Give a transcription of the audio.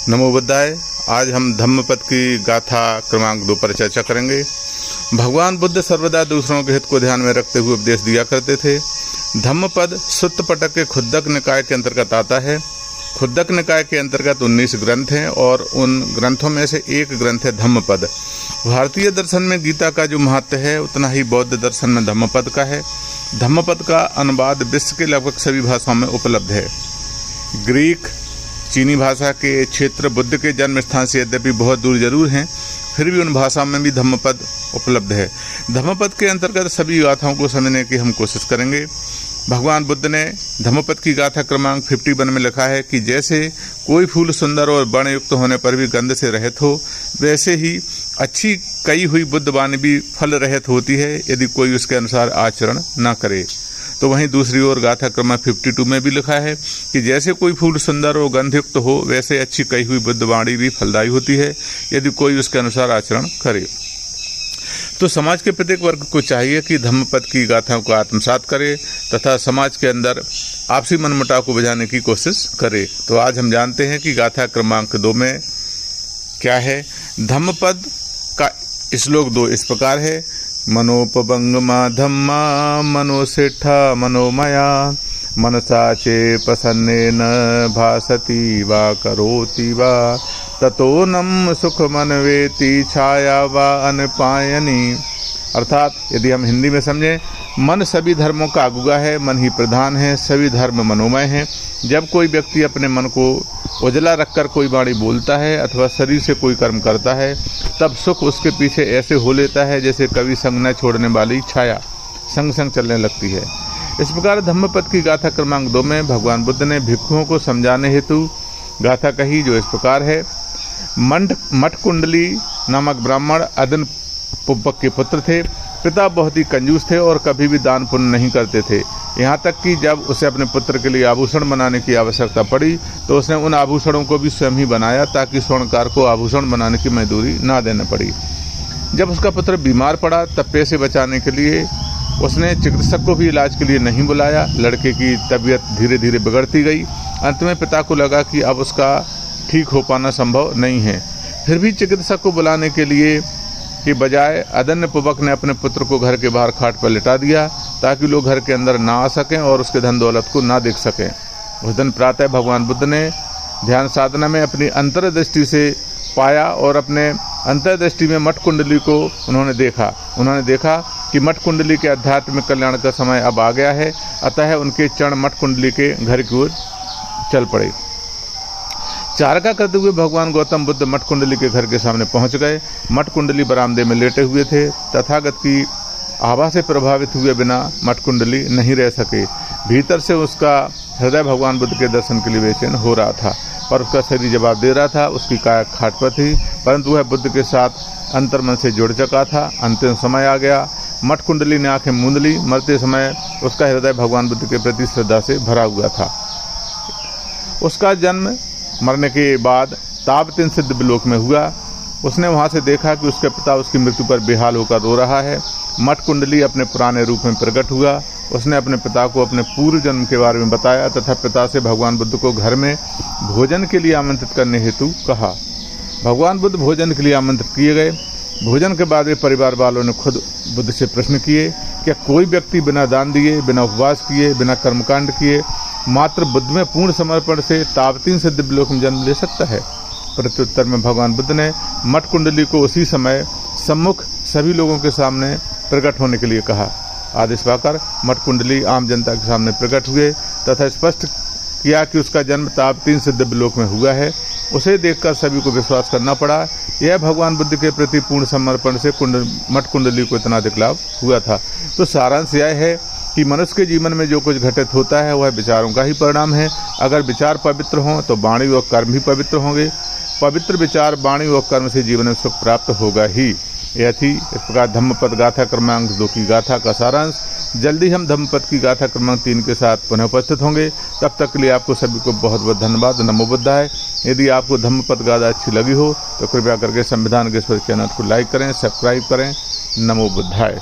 नमो बुद्धाय। आज हम धम्मपद की गाथा क्रमांक 2 पर चर्चा करेंगे। भगवान बुद्ध सर्वदा दूसरों के हित को ध्यान में रखते हुए उपदेश दिया करते थे। धम्मपद सुत्त पिटक के खुद्दक निकाय के अंतर्गत आता है। खुद्दक निकाय के अंतर्गत 19 ग्रंथ हैं और उन ग्रंथों में से एक ग्रंथ है धम्मपद। भारतीय दर्शन में गीता का जो महत्व है उतना ही बौद्ध दर्शन में धम्मपद का है। धम्मपद का अनुवाद विश्व के लगभग सभी भाषाओं में उपलब्ध है। ग्रीक, चीनी भाषा के क्षेत्र बुद्ध के जन्म स्थान से यद्यपि बहुत दूर जरूर हैं, फिर भी उन भाषाओं में भी धम्मपद उपलब्ध है। धम्मपद के अंतर्गत सभी गाथाओं को समझने की हम कोशिश करेंगे। भगवान बुद्ध ने धम्मपद की गाथा क्रमांक 51 में लिखा है कि जैसे कोई फूल सुंदर और वर्णयुक्त होने पर भी गंध से रहित हो, वैसे ही अच्छी कही हुई बुद्ध वाणी भी फल रहित होती है यदि कोई उसके अनुसार आचरण न करे। तो वहीं दूसरी ओर गाथा क्रमांक 52 में भी लिखा है कि जैसे कोई फूल सुंदर और गंधयुक्त हो, वैसे अच्छी कही हुई बुद्ध वाणी भी फलदायी होती है यदि कोई उसके अनुसार आचरण करे। तो समाज के प्रत्येक वर्ग को चाहिए कि धम्मपद की गाथाओं को आत्मसात करे तथा समाज के अंदर आपसी मनमुटाव को बुझाने की कोशिश करे। तो आज हम जानते हैं कि गाथा क्रमांक 2 में क्या है। धम्मपद का श्लोक 2 इस प्रकार है। मनोपभंगमा धम्मा मनोसेठा मनोमया मनसा चे प्रसन्नेन भासति वा करोति वा ततोनम सुख मनवेति छाया वा अनपायनी। अर्थात यदि हम हिंदी में समझें, मन सभी धर्मों का अगुआ है, मन ही प्रधान है, सभी धर्म मनोमय हैं। जब कोई व्यक्ति अपने मन को उजला रखकर कोई वाणी बोलता है अथवा शरीर से कोई कर्म करता है, तब सुख उसके पीछे ऐसे हो लेता है जैसे कभी संग न छोड़ने वाली छाया संग संग चलने लगती है। इस प्रकार धम्मपद की गाथा क्रमांक 2 में भगवान बुद्ध ने भिक्षुओं को समझाने हेतु गाथा कही, जो इस प्रकार है। मठकुंडली नामक ब्राह्मण अदन पुब्बक के पुत्र थे। पिता बहुत ही कंजूस थे और कभी भी दान पुण्य नहीं करते थे। यहाँ तक कि जब उसे अपने पुत्र के लिए आभूषण बनाने की आवश्यकता पड़ी तो उसने उन आभूषणों को भी स्वयं ही बनाया ताकि स्वर्णकार को आभूषण बनाने की मजदूरी ना देना पड़ी। जब उसका पुत्र बीमार पड़ा तब पैसे बचाने के लिए उसने चिकित्सक को भी इलाज के लिए नहीं बुलाया। लड़के की तबीयत धीरे धीरे बिगड़ती गई। अंत में पिता को लगा कि अब उसका ठीक हो पाना संभव नहीं है। फिर भी चिकित्सक को बुलाने के लिए के बजाय अदन्य पुबक ने अपने पुत्र को घर के बाहर खाट पर लिटा दिया ताकि लोग घर के अंदर ना आ सकें और उसके धन दौलत को ना देख सकें। उस दिन प्रातः भगवान बुद्ध ने ध्यान साधना में अपनी अंतर्दृष्टि से पाया और अपने अंतर्दृष्टि में मठकुंडली को उन्होंने देखा कि मठकुंडली के आध्यात्मिक कल्याण का समय अब आ गया है। अतः उनके चरण मठकुंडली के घर की ओर चल पड़े। चारका करते हुए भगवान गौतम बुद्ध मठकुंडली के घर के सामने पहुंच गए। मठकुंडली बरामदे में लेटे हुए थे। तथागत की आभा से प्रभावित हुए बिना मठकुंडली नहीं रह सके। भीतर से उसका हृदय भगवान बुद्ध के दर्शन के लिए बेचैन हो रहा था, पर उसका शरीर जवाब दे रहा था। उसकी काया खाट पर थी, परंतु वह बुद्ध के साथ अंतर्मन से जुड़ चुका था। अंतिम समय आ गया। मठकुंडली ने आंखें मूंद ली। मरते समय उसका हृदय भगवान बुद्ध के प्रति श्रद्धा से भरा हुआ था। उसका जन्म मरने के बाद ताबतिन से दिव्यलोक में हुआ। उसने वहां से देखा कि उसके पिता उसकी मृत्यु पर बेहाल होकर रो रहा है। मठकुंडली अपने पुराने रूप में प्रकट हुआ। उसने अपने पिता को अपने पूर्व जन्म के बारे में बताया तथा पिता से भगवान बुद्ध को घर में भोजन के लिए आमंत्रित करने हेतु कहा। भगवान बुद्ध भोजन के लिए आमंत्रित किए गए। भोजन के बाद वे परिवार वालों ने खुद बुद्ध से प्रश्न किए, क्या कोई व्यक्ति बिना दान दिए, बिना उपवास किए, बिना कर्मकांड किए, मात्र बुद्ध में पूर्ण समर्पण से ताबतीन से दिव्यलोक में जन्म ले सकता है? प्रत्युत्तर में भगवान बुद्ध ने मठकुंडली को उसी समय सम्मुख सभी लोगों के सामने प्रकट होने के लिए कहा। आदेश पाकर मठकुंडली आम जनता के सामने प्रकट हुए तथा स्पष्ट किया कि उसका जन्म ताबतीन से दिव्यलोक में हुआ है। उसे देखकर सभी को विश्वास करना पड़ा। यह भगवान बुद्ध के प्रति पूर्ण समर्पण से मठकुंडली को इतना अधिक लाभ हुआ था। तो सारांश यह है कि मनुष्य के जीवन में जो कुछ घटित होता है वह विचारों का ही परिणाम है। अगर विचार पवित्र हों तो वाणी व कर्म भी पवित्र होंगे। पवित्र विचार, वाणी व कर्म से जीवन में सुख प्राप्त होगा ही। यह थी इस प्रकार धम्मपद गाथा क्रमांक 2 की गाथा का सारांश। जल्दी हम धम्मपद की गाथा क्रमांक 3 के साथ पुनः उपस्थित होंगे। तब तक के लिए आपको सभी को बहुत बहुत धन्यवाद। नमो बुद्धाय। यदि आपको धम्मपद गाथा अच्छी लगी हो तो कृपया करके संविधान के स्वर चैनल को लाइक करें, सब्सक्राइब करें। नमो बुद्धाय।